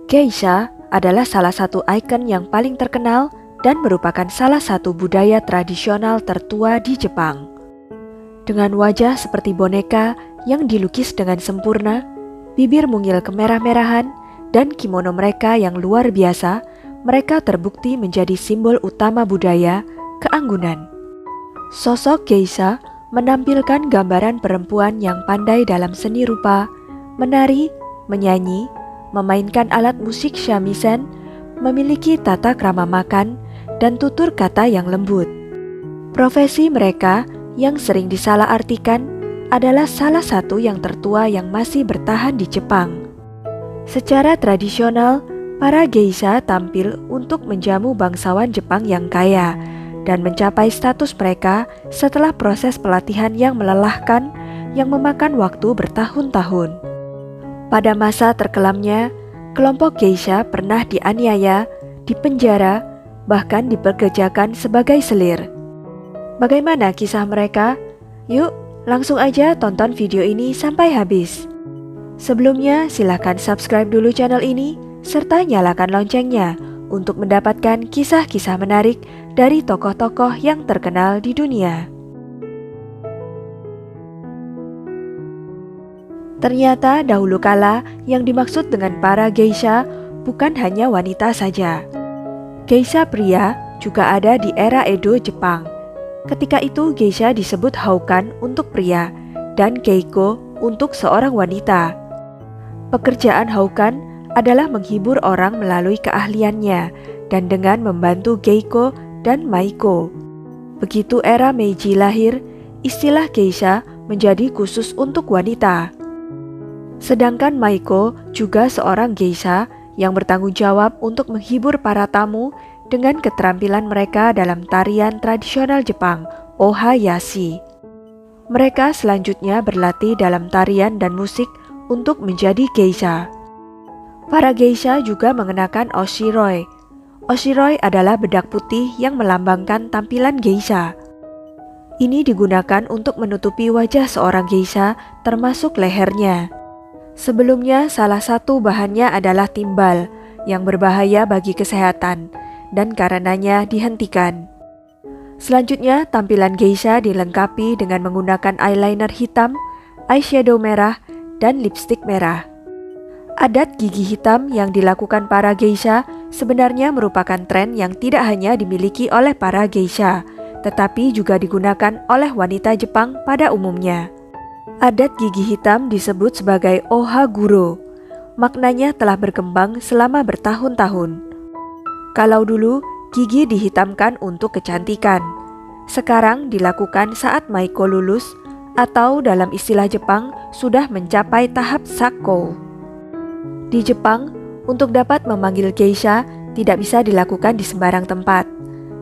Geisha adalah salah satu ikon yang paling terkenal dan merupakan salah satu budaya tradisional tertua di Jepang. Dengan wajah seperti boneka yang dilukis dengan sempurna, bibir mungil kemerah-merahan, dan kimono mereka yang luar biasa, mereka terbukti menjadi simbol utama budaya keanggunan. Sosok geisha menampilkan gambaran perempuan yang pandai dalam seni rupa, menari, menyanyi, memainkan alat musik shamisen, memiliki tata krama makan, dan tutur kata yang lembut. Profesi mereka yang sering disalahartikan adalah salah satu yang tertua yang masih bertahan di Jepang. Secara tradisional, para geisha tampil untuk menjamu bangsawan Jepang yang kaya dan mencapai status mereka setelah proses pelatihan yang melelahkan yang memakan waktu bertahun-tahun. Pada masa terkelamnya, kelompok geisha pernah dianiaya, dipenjara, bahkan dipekerjakan sebagai selir. Bagaimana kisah mereka? Yuk, langsung aja tonton video ini sampai habis. Sebelumnya, silakan subscribe dulu channel ini, serta nyalakan loncengnya untuk mendapatkan kisah-kisah menarik dari tokoh-tokoh yang terkenal di dunia. Ternyata dahulu kala yang dimaksud dengan para geisha bukan hanya wanita saja. Geisha pria juga ada di era Edo, Jepang. Ketika itu geisha disebut houkan untuk pria dan keiko untuk seorang wanita. Pekerjaan houkan adalah menghibur orang melalui keahliannya dan dengan membantu geiko dan maiko. Begitu era Meiji lahir, istilah geisha menjadi khusus untuk wanita. Sedangkan maiko juga seorang geisha yang bertanggung jawab untuk menghibur para tamu dengan keterampilan mereka dalam tarian tradisional Jepang, ohayashi. Mereka selanjutnya berlatih dalam tarian dan musik untuk menjadi geisha. Para geisha juga mengenakan oshiroi. Oshiroi adalah bedak putih yang melambangkan tampilan geisha. Ini digunakan untuk menutupi wajah seorang geisha termasuk lehernya. Sebelumnya salah satu bahannya adalah timbal yang berbahaya bagi kesehatan dan karenanya dihentikan. Selanjutnya tampilan geisha dilengkapi dengan menggunakan eyeliner hitam, eyeshadow merah, dan lipstik merah. Adat gigi hitam yang dilakukan para geisha sebenarnya merupakan tren yang tidak hanya dimiliki oleh para geisha, tetapi juga digunakan oleh wanita Jepang pada umumnya. Adat gigi hitam disebut sebagai ohaguro. Maknanya telah berkembang selama bertahun-tahun. Kalau dulu, gigi dihitamkan untuk kecantikan. Sekarang dilakukan saat maiko lulus atau dalam istilah Jepang sudah mencapai tahap sakko. Di Jepang, untuk dapat memanggil geisha tidak bisa dilakukan di sembarang tempat.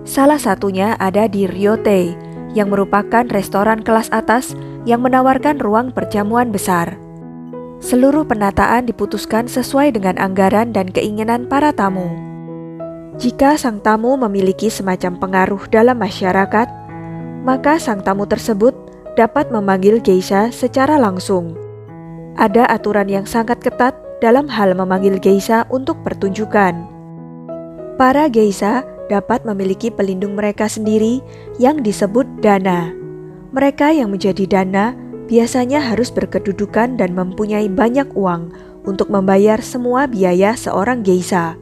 Salah satunya ada di Ryotei, yang merupakan restoran kelas atas yang menawarkan ruang perjamuan besar. Seluruh penataan diputuskan sesuai dengan anggaran dan keinginan para tamu. Jika sang tamu memiliki semacam pengaruh dalam masyarakat, maka sang tamu tersebut dapat memanggil geisha secara langsung. Ada aturan yang sangat ketat dalam hal memanggil geisha untuk pertunjukan. Para geisha dapat memiliki pelindung mereka sendiri yang disebut dana. Mereka yang menjadi dana biasanya harus berkedudukan dan mempunyai banyak uang untuk membayar semua biaya seorang geisha.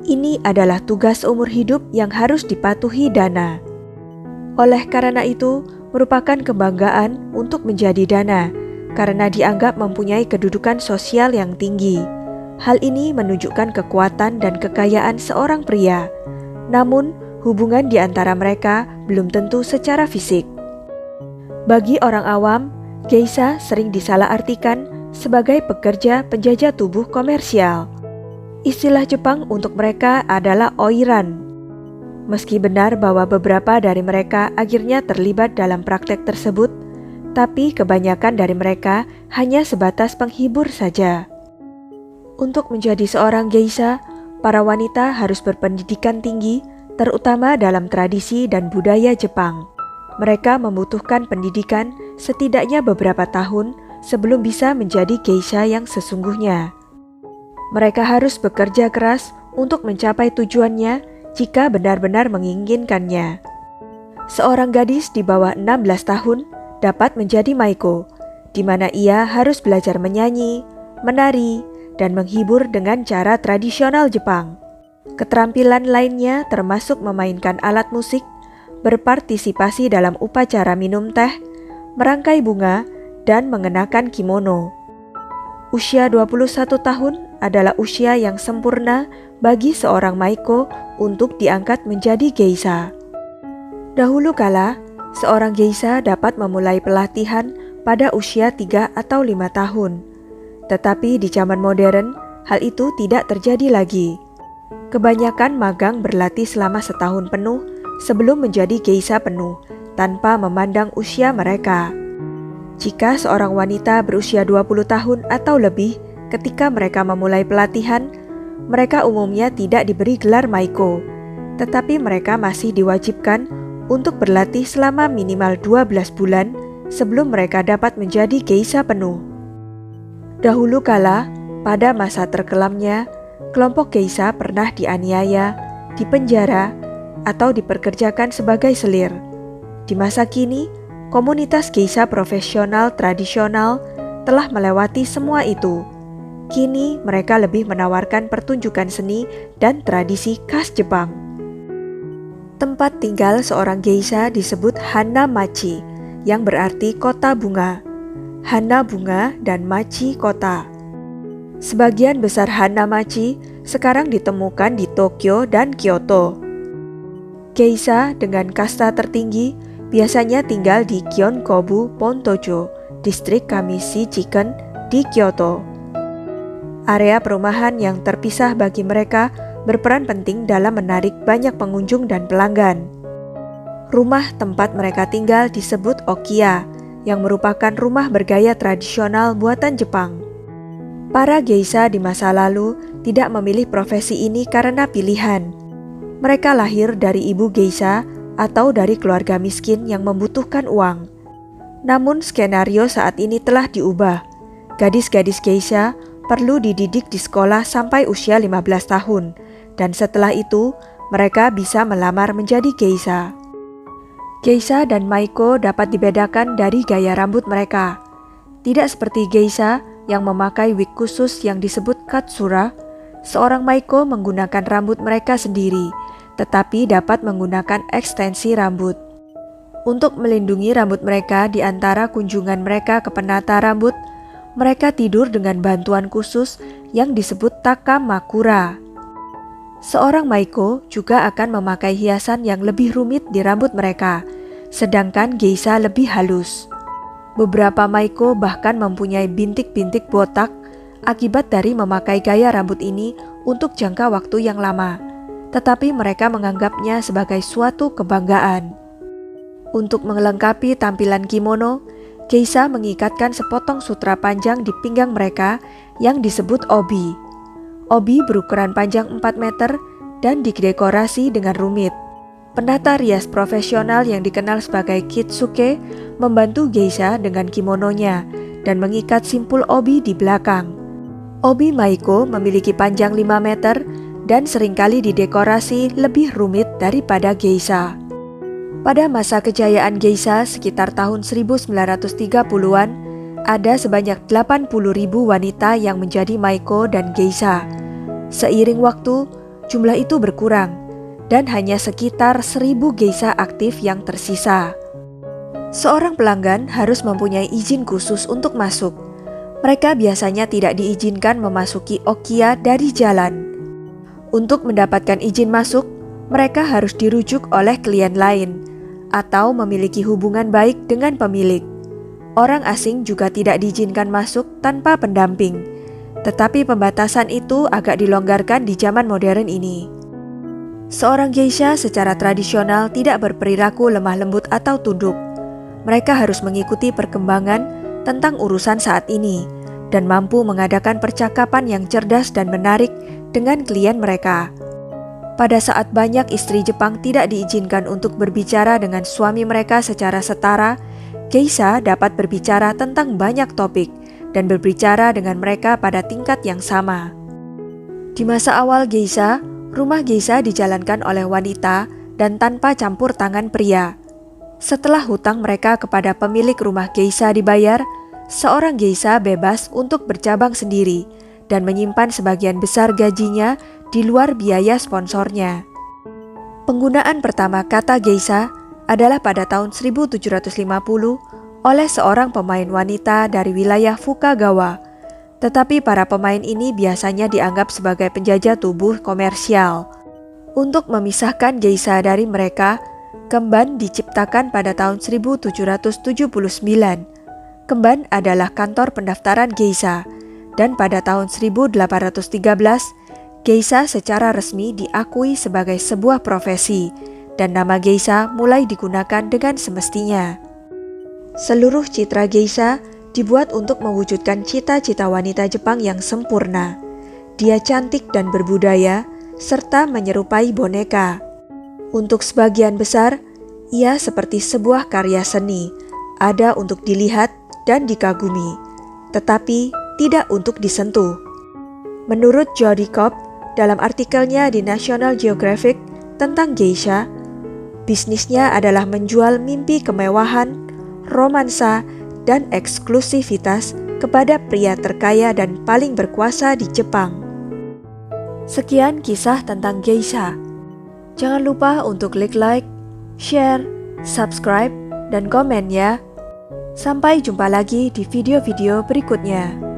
Ini adalah tugas seumur hidup yang harus dipatuhi dana. Oleh karena itu, merupakan kebanggaan untuk menjadi dana, karena dianggap mempunyai kedudukan sosial yang tinggi. Hal ini menunjukkan kekuatan dan kekayaan seorang pria. Namun, hubungan di antara mereka belum tentu secara fisik. Bagi orang awam, geisha sering disalahartikan sebagai pekerja penjajah tubuh komersial. Istilah Jepang untuk mereka adalah oiran. Meski benar bahwa beberapa dari mereka akhirnya terlibat dalam praktek tersebut, tapi kebanyakan dari mereka hanya sebatas penghibur saja. Untuk menjadi seorang geisha, para wanita harus berpendidikan tinggi, terutama dalam tradisi dan budaya Jepang. Mereka membutuhkan pendidikan setidaknya beberapa tahun sebelum bisa menjadi geisha yang sesungguhnya. Mereka harus bekerja keras untuk mencapai tujuannya jika benar-benar menginginkannya. Seorang gadis di bawah 16 tahun dapat menjadi maiko, di mana ia harus belajar menyanyi, menari, dan menghibur dengan cara tradisional Jepang. Keterampilan lainnya termasuk memainkan alat musik, berpartisipasi dalam upacara minum teh, merangkai bunga, dan mengenakan kimono. Usia 21 tahun adalah usia yang sempurna bagi seorang maiko untuk diangkat menjadi geisha. Dahulu kala, seorang geisha dapat memulai pelatihan pada usia 3 atau 5 tahun. Tetapi di zaman modern, hal itu tidak terjadi lagi. Kebanyakan magang berlatih selama setahun penuh sebelum menjadi geisha penuh, tanpa memandang usia mereka. Jika seorang wanita berusia 20 tahun atau lebih ketika mereka memulai pelatihan, mereka umumnya tidak diberi gelar maiko, tetapi mereka masih diwajibkan untuk berlatih selama minimal 12 bulan sebelum mereka dapat menjadi geisha penuh. Dahulu kala, pada masa terkelamnya, kelompok geisha pernah dianiaya, dipenjara, atau diperkerjakan sebagai selir. Di masa kini, komunitas geisha profesional tradisional telah melewati semua itu. Kini mereka lebih menawarkan pertunjukan seni dan tradisi khas Jepang. Tempat tinggal seorang geisha disebut Hanamachi, yang berarti kota bunga. Hana bunga dan machi kota. Sebagian besar Hanamachi sekarang ditemukan di Tokyo dan Kyoto. Geisha dengan kasta tertinggi biasanya tinggal di Gyeonkobu Pontocho, distrik Kamishi Chiken di Kyoto. Area perumahan yang terpisah bagi mereka berperan penting dalam menarik banyak pengunjung dan pelanggan. Rumah tempat mereka tinggal disebut Okiya, yang merupakan rumah bergaya tradisional buatan Jepang. Para geisha di masa lalu tidak memilih profesi ini karena pilihan. Mereka lahir dari ibu geisha atau dari keluarga miskin yang membutuhkan uang. Namun skenario saat ini telah diubah. Gadis-gadis geisha perlu dididik di sekolah sampai usia 15 tahun, dan setelah itu mereka bisa melamar menjadi geisha. Geisha dan maiko dapat dibedakan dari gaya rambut mereka. Tidak seperti geisha yang memakai wig khusus yang disebut katsura, seorang maiko menggunakan rambut mereka sendiri, tetapi dapat menggunakan ekstensi rambut. Untuk melindungi rambut mereka di antara kunjungan mereka ke penata rambut, mereka tidur dengan bantuan khusus yang disebut takamakura. Seorang maiko juga akan memakai hiasan yang lebih rumit di rambut mereka, sedangkan geisha lebih halus. Beberapa maiko bahkan mempunyai bintik-bintik botak akibat dari memakai gaya rambut ini untuk jangka waktu yang lama, tetapi mereka menganggapnya sebagai suatu kebanggaan. Untuk melengkapi tampilan kimono, geisha mengikatkan sepotong sutra panjang di pinggang mereka yang disebut obi. Obi berukuran panjang 4 meter dan didekorasi dengan rumit. Penata rias profesional yang dikenal sebagai kitsuke membantu geisha dengan kimononya dan mengikat simpul obi di belakang. Obi maiko memiliki panjang 5 meter dan seringkali didekorasi lebih rumit daripada geisha. Pada masa kejayaan geisha sekitar tahun 1930-an, ada sebanyak 80.000 wanita yang menjadi maiko dan geisha. Seiring waktu, jumlah itu berkurang, dan hanya sekitar 1.000 geisha aktif yang tersisa. Seorang pelanggan harus mempunyai izin khusus untuk masuk. Mereka biasanya tidak diizinkan memasuki Okiya dari jalan. Untuk mendapatkan izin masuk, mereka harus dirujuk oleh klien lain, atau memiliki hubungan baik dengan pemilik. Orang asing juga tidak diizinkan masuk tanpa pendamping. Tetapi pembatasan itu agak dilonggarkan di zaman modern ini. Seorang geisha secara tradisional tidak berperilaku lemah lembut atau tunduk. Mereka harus mengikuti perkembangan tentang urusan saat ini dan mampu mengadakan percakapan yang cerdas dan menarik dengan klien mereka. Pada saat banyak istri Jepang tidak diizinkan untuk berbicara dengan suami mereka secara setara, geisha dapat berbicara tentang banyak topik dan berbicara dengan mereka pada tingkat yang sama. Di masa awal geisha, rumah geisha dijalankan oleh wanita dan tanpa campur tangan pria. Setelah hutang mereka kepada pemilik rumah geisha dibayar, seorang geisha bebas untuk bercabang sendiri dan menyimpan sebagian besar gajinya di luar biaya sponsornya. Penggunaan pertama kata geisha adalah pada tahun 1750 oleh seorang pemain wanita dari wilayah Fukagawa. Tetapi para pemain ini biasanya dianggap sebagai penjajah tubuh komersial. Untuk memisahkan geisha dari mereka, kemban diciptakan pada tahun 1779. Kemban adalah kantor pendaftaran geisha, dan pada tahun 1813, geisha secara resmi diakui sebagai sebuah profesi, dan nama geisha mulai digunakan dengan semestinya. Seluruh citra geisha dibuat untuk mewujudkan cita-cita wanita Jepang yang sempurna. Dia cantik dan berbudaya, serta menyerupai boneka. Untuk sebagian besar, ia seperti sebuah karya seni, ada untuk dilihat dan dikagumi, tetapi tidak untuk disentuh. Menurut Jodie Cobb, dalam artikelnya di National Geographic tentang geisha, bisnisnya adalah menjual mimpi kemewahan, romansa, dan eksklusivitas kepada pria terkaya dan paling berkuasa di Jepang. Sekian kisah tentang geisha. Jangan lupa untuk klik like, share, subscribe, dan komen ya. Sampai jumpa lagi di video-video berikutnya.